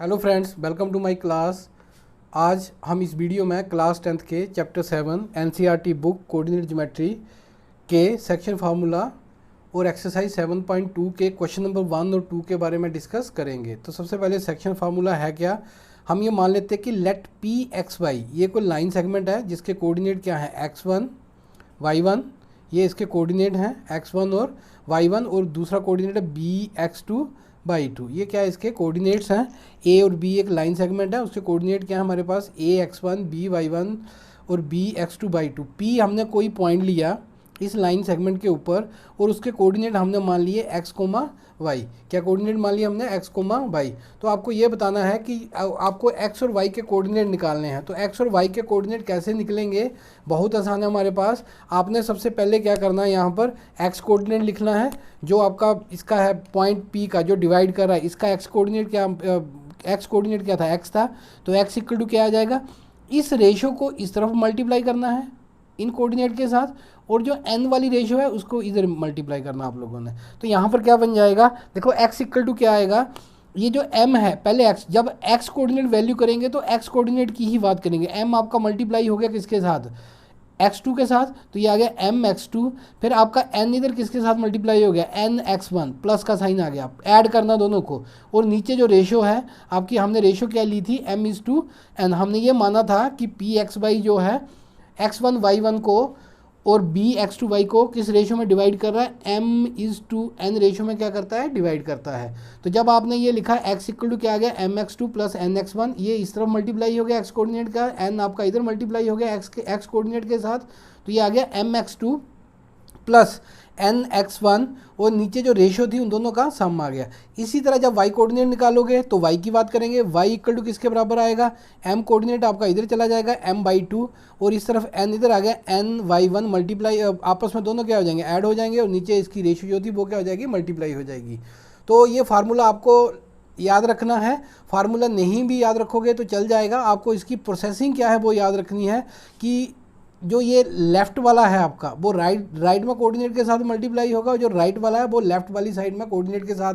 Hello friends, welcome to my class. आज हम इस वीडियो में क्लास 10th के chapter 7 NCERT book coordinate geometry के सेक्शन फार्मूला और एक्सरसाइज 7.2 के क्वेश्चन नंबर 1 और 2 के बारे में डिस्कस करेंगे। तो सबसे पहले सेक्शन फार्मूला है क्या, हम ये मान लेते हैं कि लेट पी एक्स वाई, ये कोई लाइन सेगमेंट है जिसके कोऑर्डिनेट क्या है x1 y1, ये इसके कोऑर्डिनेट हैं x1 और y1, और दूसरा कोऑर्डिनेट है bx2 बाई 2। ये क्या है, इसके कोऑर्डिनेट्स हैं। ए और बी एक लाइन सेगमेंट है, उसके कोऑर्डिनेट क्या है हमारे पास, ए x1 बी y1 और बी x2 बाई 2। पी हमने कोई पॉइंट लिया इस लाइन सेगमेंट के ऊपर और उसके कोऑर्डिनेट हमने मान लिए x, y। क्या कोऑर्डिनेट मान लिए हमने, x, y। तो आपको ये बताना है कि आपको x और y के कोऑर्डिनेट निकालने हैं। तो x और y के कोऑर्डिनेट कैसे निकलेंगे, बहुत आसान है हमारे पास। आपने सबसे पहले क्या करना है, यहाँ पर x कोऑर्डिनेट लिखना है जो आपका इसका है पॉइंट P का जो डिवाइड कर रहा है। इसका x कोऑर्डिनेट क्या, x कोऑर्डिनेट क्या था, x था, तो x इक्वल टू क्या आ जाएगा, इस रेशो को इस तरफ मल्टीप्लाई करना है इन कोऑर्डिनेट के साथ, और जो n वाली रेशो है उसको इधर मल्टीप्लाई करना आप लोगों ने। तो यहाँ पर क्या बन जाएगा, देखो x इक्वल टू क्या आएगा, ये जो m है पहले x, जब x कोऑर्डिनेट वैल्यू करेंगे तो x कोऑर्डिनेट की ही बात करेंगे। m आपका मल्टीप्लाई हो गया किसके साथ, x2 के साथ, तो ये आ गया m x2। फिर आपका n इधर किसके साथ मल्टीप्लाई हो गया, n x1, प्लस का साइन आ गया, ऐड करना दोनों को। और नीचे जो रेशो है आपकी, हमने रेशो क्या ली थी, m:n। हमने ये माना था कि p x y जो है x1 y1 को और bx2 y को किस रेशो में डिवाइड कर रहा है, m:n रेशो में क्या करता है, डिवाइड करता है। तो जब आपने ये लिखा x इक्वल टू क्या आ गया, mx2 प्लस nx1, ये इस तरफ मल्टीप्लाई हो गया x कोऑर्डिनेट का, n आपका इधर मल्टीप्लाई हो गया x कोऑर्डिनेट के साथ, तो ये आ गया mx2 प्लस nx1, और नीचे जो रेशो थी उन दोनों का सम आ गया। इसी तरह जब y कोऑर्डिनेट निकालोगे तो y की बात करेंगे, y इक्वल टू किसके बराबर आएगा, m कोऑर्डिनेट आपका इधर चला जाएगा m/2, और इस तरफ n इधर आ गया n/1 मल्टीप्लाई, आपस में दोनों क्या हो जाएंगे, ऐड हो जाएंगे, और नीचे इसकी रेशो जो थी वो क्या हो जाएगी, मल्टीप्लाई हो जाएगी। तो ये फार्मूला आपको याद रखना है। फार्मूला नहीं भी याद रखोगे तो चल जाएगा, आपको इसकी प्रोसेसिंग क्या है वो याद रखनी है कि जो ये लेफ़्ट वाला है आपका वो राइट में कोऑर्डिनेट के साथ मल्टीप्लाई होगा, और जो राइट वाला है वो लेफ़्ट वाली साइड में कोऑर्डिनेट के साथ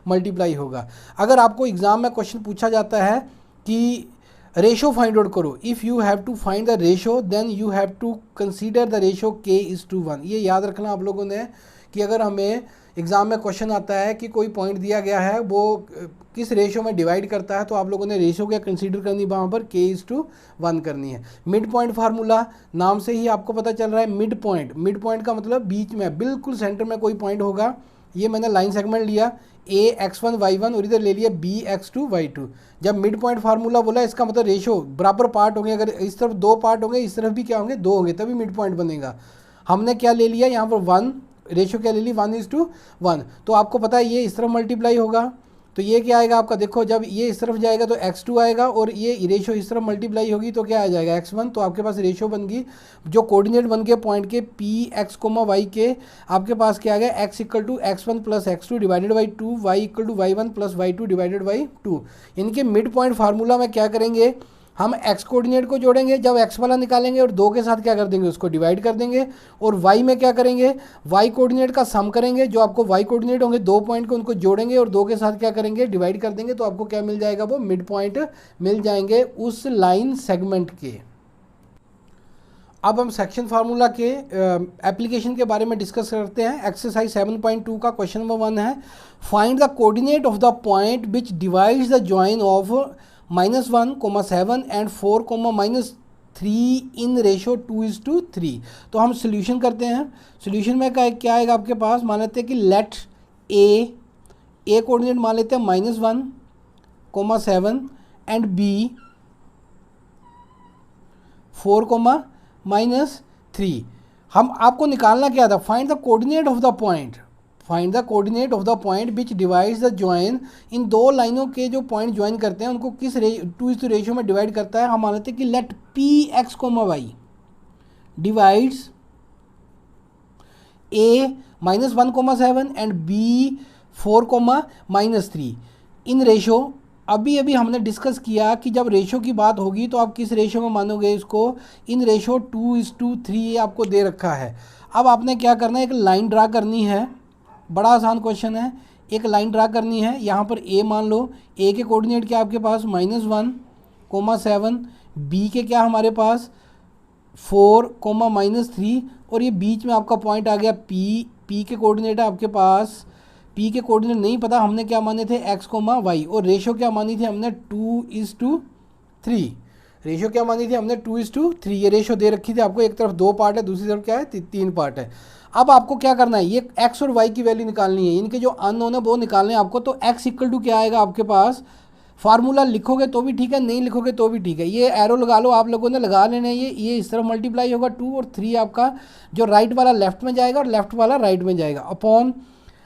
मल्टीप्लाई होगा। अगर आपको एग्जाम में क्वेश्चन पूछा जाता है कि रेशो फाइंड आउट करो, if you have to find the ratio then you have to consider the ratio k:1। ये याद रखना आप लोगों ने कि अगर हमें एग्ज़ाम में क्वेश्चन आता है कि कोई पॉइंट दिया गया है वो किस रेशो में डिवाइड करता है, तो आप लोगों ने रेशो क्या कंसीडर करनी, वहाँ पर k:1 करनी है। मिड पॉइंट फार्मूला, नाम से ही आपको पता चल रहा है मिड पॉइंट। मिड पॉइंट का मतलब बीच में बिल्कुल सेंटर में कोई पॉइंट होगा। ये मैंने लाइन सेगमेंट लिया a x1 y1 और इधर ले लिया b x2 y2। जब मिड पॉइंट फार्मूला बोला इसका मतलब रेशो बराबर पार्ट होंगे, अगर इस तरफ 2 पार्ट होंगे इस तरफ भी क्या होंगे, 2 होंगे, तभी मिड पॉइंट बनेगा। हमने क्या ले लिया यहाँ पर 1, रेशो क्या ले ली, 1:1। तो आपको पता है ये इस तरफ मल्टीप्लाई होगा, तो ये क्या आएगा आपका, देखो जब ये इस तरफ जाएगा तो x2 आएगा, और ये रेशो इस तरफ मल्टीप्लाई होगी तो क्या आ जाएगा, x1। तो आपके पास रेशो बन गई, जो कोऑर्डिनेट बन के पॉइंट के px, y के, आपके पास क्या आ गया, x equal to x1 plus x2 divided by 2, y equal to y1 plus y2 divided by 2। इनके मिड पॉइंट फार्मूला में क्या करेंगे, हम x कोऑर्डिनेट को जोड़ेंगे, जब x वाला निकालेंगे और 2 के साथ क्या कर देंगे, उसको डिवाइड कर देंगे, और y में क्या करेंगे, y कोऑर्डिनेट का सम करेंगे, जो आपको y कोऑर्डिनेट होंगे 2 पॉइंट को उनको जोड़ेंगे और 2 के साथ क्या करेंगे, डिवाइड कर देंगे, तो आपको क्या मिल जाएगा, वो मिड पॉइंट मिल जाएंगे उस लाइन सेगमेंट के। अब हम सेक्शन फार्मूला के एप्लीकेशन के बारे में डिस्कस करते हैं। एक्सरसाइज 7.2 का क्वेश्चन नंबर 1 है, find the coordinate of the point which divides the join of -1, 7 and 4, -3 in ratio 2:3। तो हम सोल्यूशन करते हैं। सोल्यूशन में क्या आएगा आपके पास, मान लेते हैं कि लेट ए कोऑर्डिनेट मान लेते हैं -1, 7 एंड बी 4, -3। हम आपको निकालना क्या था, find the coordinate of the point, find the coordinate of the point which divides the join. इन दो लाइनों के जो पॉइंट ज्वाइन करते हैं उनको किस 2:2 रेशो में डिवाइड करता है। हम मान लेते हैं कि let px, y divides a -1, 7 and b 4, -3 in ratio. अभी हमने डिस्कस किया कि जब रेशो की बात होगी तो आप किस रेशो में मानोगे इसको, इन रेशो 2:3 आपको दे रखा है। अब आपने क्या करना है, एक लाइन ड्रा करनी है, बड़ा आसान क्वेश्चन है। एक लाइन ड्रा करनी है। यहाँ पर ए मान लो, ए के कोऑर्डिनेट क्या आपके पास -1,7, बी के क्या हमारे पास 4, -3, और ये बीच में आपका पॉइंट आ गया पी। पी के कोऑर्डिनेट है आपके पास, पी के कोऑर्डिनेट नहीं पता, हमने क्या माने थे x, y, और रेशो क्या मानी थी हमने 2:3। रेशो क्या मानी थी हमने 2:3। ये रेशो दे रखी थी आपको, एक तरफ 2 पार्ट है, दूसरी तरफ क्या है 3 पार्ट है। अब आपको क्या करना है, ये x और y की वैल्यू निकालनी है, इनके जो अननोन है वो निकालने हैं आपको। तो x = क्या आएगा आपके पास, फार्मूला लिखोगे तो भी ठीक है, नहीं लिखोगे तो भी ठीक है, ये एरो लगा लो, आप लोगों ने लगा लेना है। ये इस तरफ मल्टीप्लाई होगा 2 और 3 आपका जो राइट वाला लेफ्ट में जाएगा और लेफ्ट वाला राइट में जाएगा, अपॉन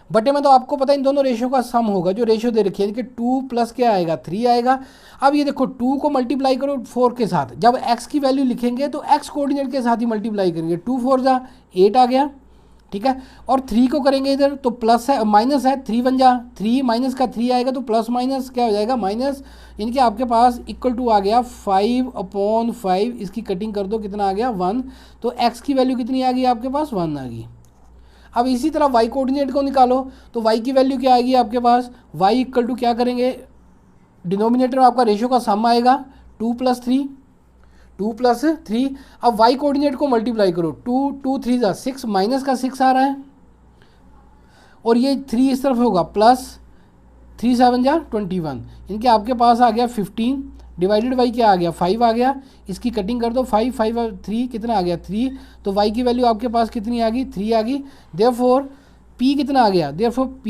बटे में तो आपको पता है इन दोनों रेशो का सम होगा, जो रेशो दे रखी है कि 2 प्लस क्या आएगा 3 आएगा। अब ये देखो 2 को मल्टीप्लाई करो 4 के साथ, जब x की वैल्यू लिखेंगे तो x कोऑर्डिनेट के साथ ही मल्टीप्लाई करेंगे, 2 4 जा 8 आ गया, ठीक है। और 3 को करेंगे इधर तो प्लस है माइनस है, 3 1 जा 3, माइनस का 3 आएगा तो प्लस माइनस क्या हो जाएगा माइनस, इनके आपके पास = आ गया 5/5। इसकी कटिंग कर दो, कितना आ गया 1। तो x की वैल्यू कितनी आ गई आपके पास 1 आ गई। अब इसी तरह y कोऑर्डिनेट को निकालो, तो y की वैल्यू क्या आएगी आपके पास, y = क्या करेंगे, डिनोमिनेटर में आपका रेशो का सम आएगा 2 + 3। अब y कोऑर्डिनेट को मल्टीप्लाई करो, 2 3 जा 6, माइनस का 6 आ रहा है, और ये 3 इस तरफ होगा प्लस 3 7 जा 21, इनके आपके पास आ गया 15 डिवाइडेड बाई क्या आ गया 5 आ गया। इसकी कटिंग कर दो, 5 5 और 3 कितना आ गया 3। तो y की वैल्यू आपके पास कितनी आ गई 3 आ गई। देयरफॉर p कितना आ गया, देयरफॉर p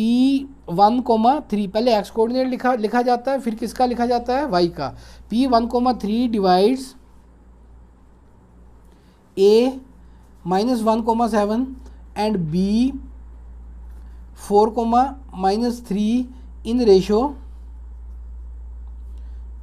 1,3, पहले x कोऑर्डिनेट लिखा जाता है, फिर किसका लिखा जाता है y का। p 1,3 divides a -1,7 and b 4,-3 in ratio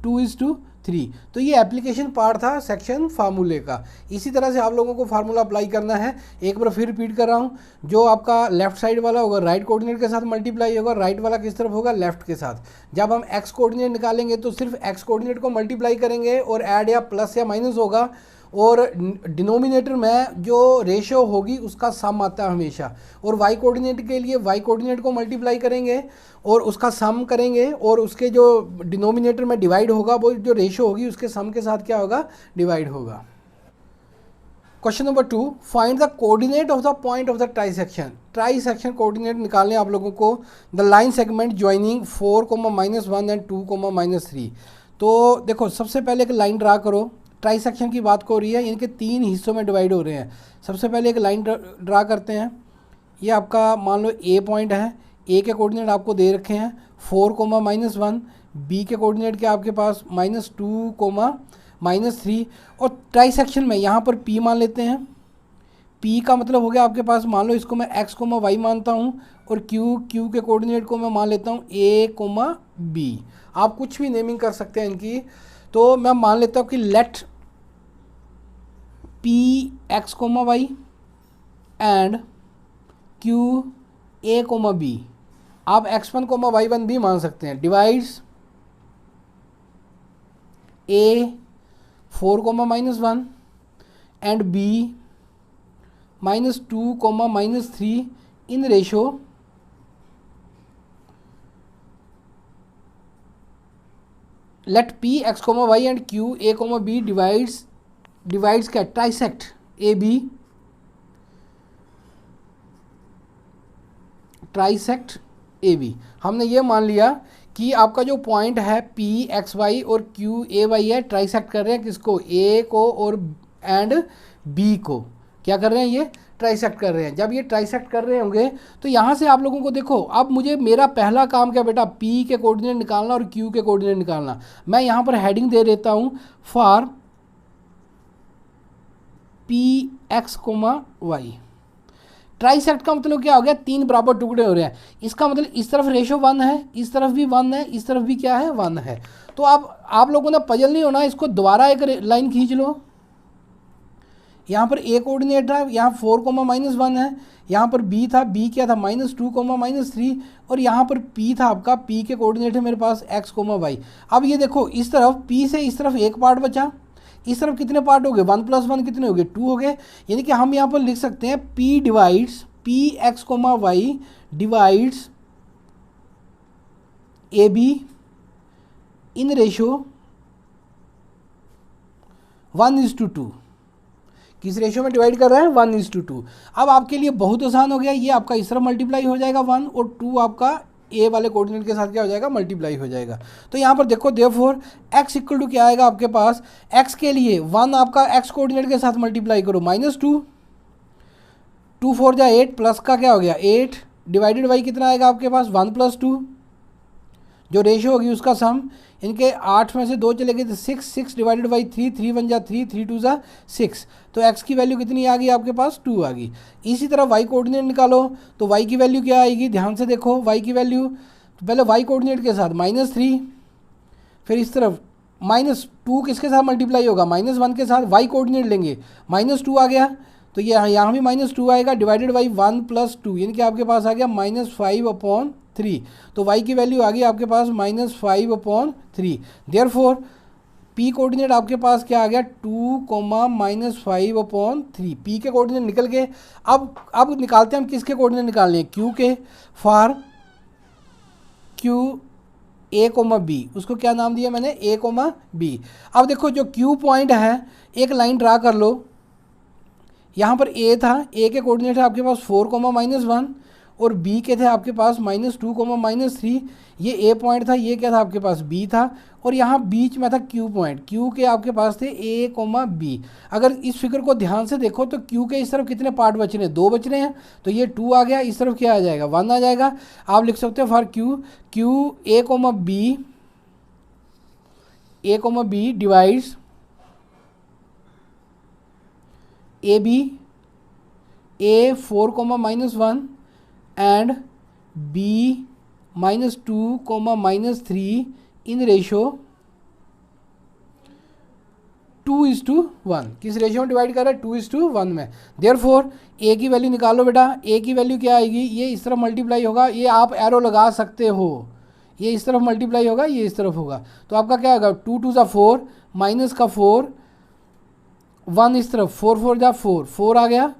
2:3। तो ये एप्लीकेशन पार्ट था सेक्शन फार्मूले का। इसी तरह से आप लोगों को फार्मूला अप्लाई करना है। एक बार फिर रिपीट कर रहा हूँ, जो आपका लेफ्ट साइड वाला होगा राइट कोऑर्डिनेट के साथ मल्टीप्लाई होगा, राइट वाला किस तरफ होगा लेफ्ट के साथ। जब हम एक्स कोऑर्डिनेट निकालेंगे तो सिर्फ एक्स कोऑर्डिनेट को मल्टीप्लाई करेंगे और ऐड या प्लस या माइनस होगा, और डिनोमिनेटर में जो रेशो होगी उसका सम आता है हमेशा। और वाई कोऑर्डिनेट के लिए वाई कोऑर्डिनेट को मल्टीप्लाई करेंगे और उसका सम करेंगे, और उसके जो डिनोमिनेटर में डिवाइड होगा वो जो रेशो होगी उसके सम के साथ क्या होगा डिवाइड होगा। Question number 2, find the coordinate of the point of the trisection. Trisection coordinate निकालने आप लोगों को, the line segment joining 4,-1 and 2,-3। तो देखो सबसे पहले एक लाइन ड्रा करो, ट्राइसेक्शन की बात हो रही है, इनके 3 हिस्सों में डिवाइड हो रहे हैं। सबसे पहले एक लाइन ड्रा करते हैं। ये आपका मान लो ए पॉइंट है, ए के कोऑर्डिनेट आपको दे रखे हैं 4,-1, बी के कोऑर्डिनेट के आपके पास -2,-3, और ट्राइसेक्शन में यहाँ पर पी मान लेते हैं। पी का मतलब हो गया आपके पास, मान लो इसको मैं x, y मानता हूँ, और क्यू के कोऑर्डिनेट को मैं मान लेता हूँ a, b। आप कुछ भी नेमिंग कर सकते हैं इनकी। तो मैं मान लेता हूँ कि let p x, y and q a, b, आप x1, y1 भी मान सकते हैं, divides a 4,-1 and b -2,-3 in ratio let p x, y and q a, b divides क्या trisect A B, trisect A B. हमने ये मान लिया कि आपका जो पॉइंट है पी एक्स वाई और क्यू ए वाई है, ट्राइसेक्ट कर रहे हैं किसको, ए को और एंड बी को, क्या कर रहे हैं ये ट्राइसेक्ट कर रहे हैं। जब ये ट्राइसेक्ट कर रहे होंगे तो यहाँ से आप लोगों को देखो, अब मुझे मेरा पहला काम क्या बेटा, पी के कोऑर्डिनेट निकालना और क्यू के कोऑर्डिनेट निकालना। मैं यहाँ पर हेडिंग दे देता हूँ for P X, Y. Trisect का मतलब क्या हो गया, 3 बराबर टुकड़े हो रहे हैं, इसका मतलब इस तरफ रेशो 1 है, इस तरफ भी 1 है, इस तरफ भी क्या है 1 है। तो आप लोगों ने पजल नहीं होना, इसको दोबारा एक लाइन खींच लो। यहाँ पर ए कोऑर्डिनेट था, यहाँ 4,-1 है, यहाँ पर बी था, बी क्या था -2,-3, और यहाँ पर पी था आपका, पी के कोऑर्डिनेट है मेरे पास x, y। अब ये देखो इस तरफ पी से इस तरफ एक पार्ट बचा, इस तरफ कितने पार्ट हो गए, 1 + 1 कितने हो गए 2 हो गए। यानी कि हम यहाँ पर लिख सकते हैं p divides p x, y divides A be in ratio 1:2। किस रेशो में डिवाइड कर रहे हैं? 1:2। अब आपके लिए बहुत आसान हो गया, ये आपका इस तरफ मल्टीप्लाई हो जाएगा 1 और 2 आपका ए वाले कोऑर्डिनेट के साथ क्या हो जाएगा? मल्टीप्लाई हो जाएगा। तो यहाँ पर देखो देयरफॉर x इक्वल टू क्या आएगा आपके पास? x के लिए 1 आपका x कोऑर्डिनेट के साथ मल्टीप्लाई करो -2, 2 4 जा 8 प्लस का क्या हो गया 8 डिवाइडेड बाई कितना आएगा आपके पास? 1 + 2, जो रेशो होगी उसका सम। इनके 8 में से 2 चले गए तो 6, 6 डिवाइडेड बाई 3, 3 1 जा 3, 3 2 जा 6। तो x की वैल्यू कितनी आ गई आपके पास? 2 आ गई। इसी तरह y कोऑर्डिनेट निकालो, तो y की वैल्यू क्या आएगी? ध्यान से देखो y की वैल्यू, तो पहले y कोऑर्डिनेट के साथ -3, फिर इस तरफ -2 किसके साथ मल्टीप्लाई होगा? -1 के साथ। y कोऑर्डिनेट लेंगे -2 आ गया, तो ये यहाँ भी -2 आएगा डिवाइडेड बाई 1 + 2, यानी कि आपके पास आ गया -5/3। तो y की वैल्यू आ गई आपके पास -5/3। देयरफॉर p कोऑर्डिनेट आपके पास क्या आ गया? 2, -5/3। p के कोऑर्डिनेट निकल गए। अब निकालते हैं हम किसके कोऑर्डिनेट निकालने हैं? q के। फॉर q a, b, उसको क्या नाम दिया मैंने? a, b। अब देखो जो q पॉइंट है, एक लाइन ड्रा कर लो। यहाँ पर a था, a के कोऑर्डिनेट है आपके पास 4, -1 और b के थे आपके पास -2, -3। ये a पॉइंट था, ये क्या था आपके पास? b था, और यहाँ बीच में था q पॉइंट। q के आपके पास थे a, b। अगर इस फिगर को ध्यान से देखो तो q के इस तरफ कितने पार्ट बच रहे हैं? 2 बच रहे हैं, तो ये 2 आ गया, इस तरफ क्या आ जाएगा? 1 आ जाएगा। आप लिख सकते हो for q a, b divides A B a 4, -1 and b -2, -3 in ratio 2:1। किस रेशो में डिवाइड कर रहा है? 2:1 में। देयरफॉर a की वैल्यू निकालो बेटा। a की वैल्यू क्या आएगी? ये इस तरफ मल्टीप्लाई होगा, ये आप एरो लगा सकते हो, ये इस तरफ मल्टीप्लाई होगा, ये इस तरफ होगा, तो आपका क्या होगा? 2 2 जा 4, -4, 1 इस तरफ, 4 4 जा 4, 4 आ गया,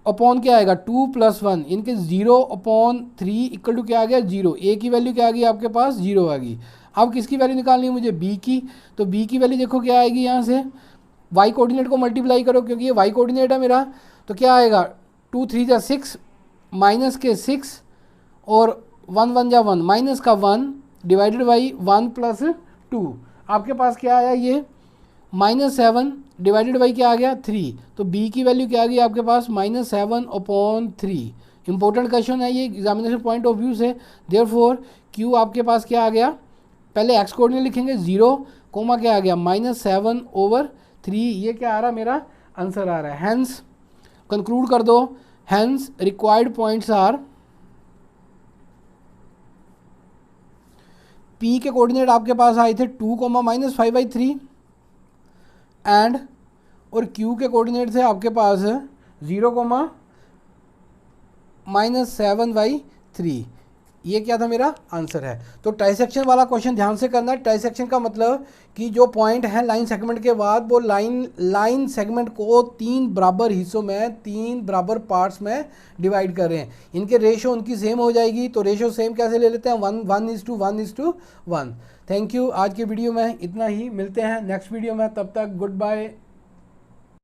अपॉन क्या आएगा? 2 + 1, इनके 0/3 इक्वल टू क्या आ गया? 0। a की वैल्यू क्या आ गई आपके पास? 0 आ गई। अब किसकी वैल्यू निकालनी है मुझे? b की। तो b की वैल्यू देखो क्या आएगी, यहाँ से y कोऑर्डिनेट को मल्टीप्लाई करो, क्योंकि ये y कोऑर्डिनेट है मेरा, तो क्या आएगा? 2 3 जा 6, माइनस के 6 और 1 1 जा 1, माइनस का 1 डिवाइडेड बाई 1 + 2। आपके पास क्या आया? ये -7 डिवाइडेड बाई क्या आ गया? 3। तो b की वैल्यू क्या आ गई आपके पास? -7/3। इंपॉर्टेंट क्वेश्चन है ये एग्जामिनेशन पॉइंट ऑफ व्यू से। देयरफॉर q आपके पास क्या आ गया? पहले x कोऑर्डिनेट लिखेंगे 0, क्या आ गया? -7/3। ये क्या आ रहा है? मेरा आंसर आ रहा है। हैंस कंक्लूड कर दो। Hence required points are p के कोऑर्डिनेट आपके पास आए थे 2, -5/3 एंड, और q के कोऑर्डिनेट थे आपके पास 0, -7/3। ये क्या था? मेरा आंसर है। तो ट्राइसेक्शन वाला क्वेश्चन ध्यान से करना है। ट्राइसेक्शन का मतलब कि जो पॉइंट है लाइन सेगमेंट के बाद, वो लाइन सेगमेंट को 3 बराबर हिस्सों में, 3 बराबर पार्ट्स में डिवाइड कर रहे हैं। इनके रेशो उनकी सेम हो जाएगी, तो रेशो सेम कैसे ले लेते हैं? 1:1:1। Thank you. आज के वीडियो में इतना ही, मिलते हैं नेक्स्ट वीडियो में, तब तक गुड बाय।